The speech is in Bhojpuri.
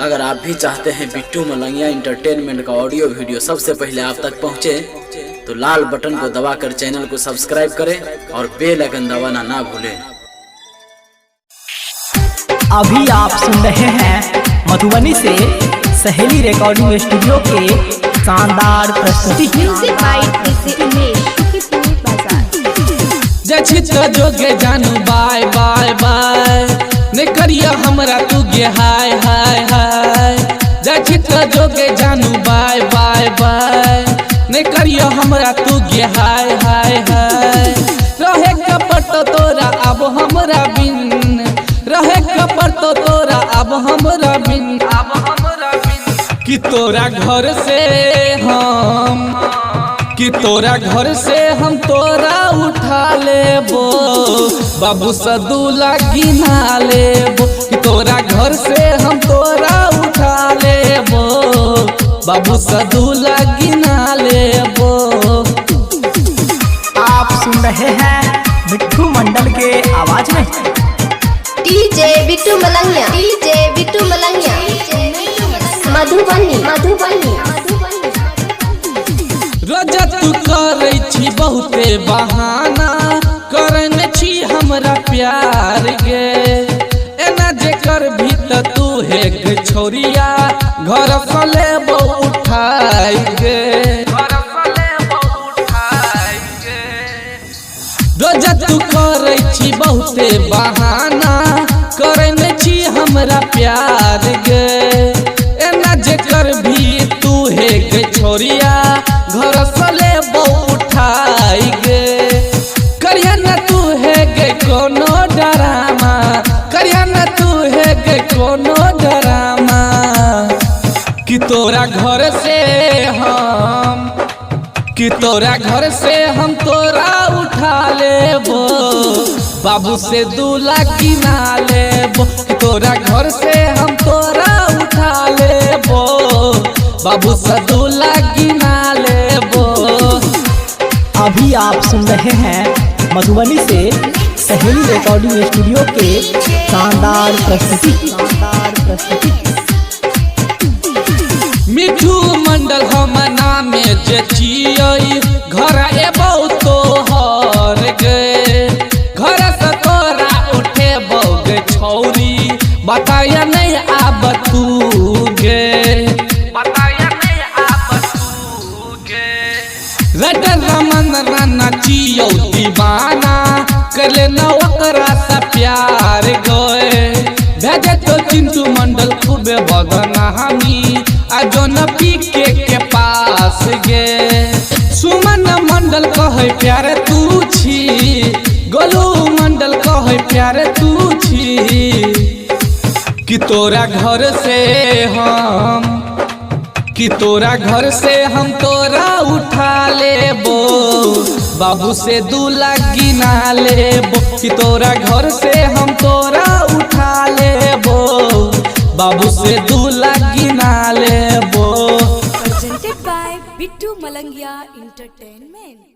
अगर आप भी चाहते हैं बिट्टू मलंगिया इंटरटेनमेंट का ऑडियो वीडियो सबसे पहले आप तक पहुंचे, तो लाल बटन को दबाकर चैनल को सब्सक्राइब करें और बेल आइकन दबाना ना भूलें। अभी आप सुन रहे हैं मधुबनी से सहेली रिकॉर्डिंग स्टूडियो के शानदार प्रस्तुति। म्यूजिक बाय शुकीपुर बाजार। चित्र जोगे जानू बाय बाय बाय ने करिया हमरा तू गे हाय हाय हाय। चित्र जोगे जानू बाय बाय बाय ने करिया हमरा तू गे हाय हाय हाय। रहे कपट तोरा अब हमरा बिन, रहे कपट तोरा अब हमरा बिन, अब हमरा बिन। कि तोरा घर से हम तोरा उठा लेबो, बाबू सदुला गिना लेबो। कि तोरा घर से हम तोरा उठा लेबो, बाबू सदुला गिना लेबो। आप सुन रहे हैं बिट्टू मंडल के आवाज में डीजे बिट्टू मलंगिया, डीजे बिट्टू मलंगिया, मधुबनी मधुबनी। रोजा तू करे छी बहुते बहाना, करने छी हमरा प्यार गे। एना जे कर भी त तू है छोरिया, घर फले बहु उठाई गे, घर फले बहु उठाई गे। रोजा तू करे छी बहुते बहाना, करने छी हमरा प्यार गे। एना जे कर भी तू है छोरिया, घर सले बहु उठाई गे। करिया न तू है गे कोनो डरामा, करिया न तू है गे कोनो डरामा। कि तोरा घर से हम तोरा उठा लेबो, बाबू से दूल्हा गिना लेबो। कि तोरा घर से हम तोरा उठा लेबो, बाबू से दूल्हा गिना लेबो। अभी आप सुन रहे हैं मधुबनी से सहेली रिकॉर्डिंग स्टूडियो के शानदार प्रस्तुति। मिठू मंडल हम नामे जे छियै, घर एबौ तोहर गे। घर से तोरा उठे गे छौरी, बताया नहीं आब तू गे, बताया नहीं आब तू गे। रटन रमन राना चियौ दीवाना, कर लेना ओकरा से प्यार गए। भेजे तो चिंटू मंडल खूबे बदनामी, आ जोन पी के पास गे। सुमन मंडल कहे प्यारे तू छी, गोलू मंडल कहे प्यारे तू छी। कि तोरा घर से हम तोरा उठा लेबो, बाबू से दूल्हा गिना लेबो। कि तोरा घर से हम तोरा उठा लेबो, बाबू से दूल्हा गिना लेबो। Presented by Bittu Malangiya Entertainment।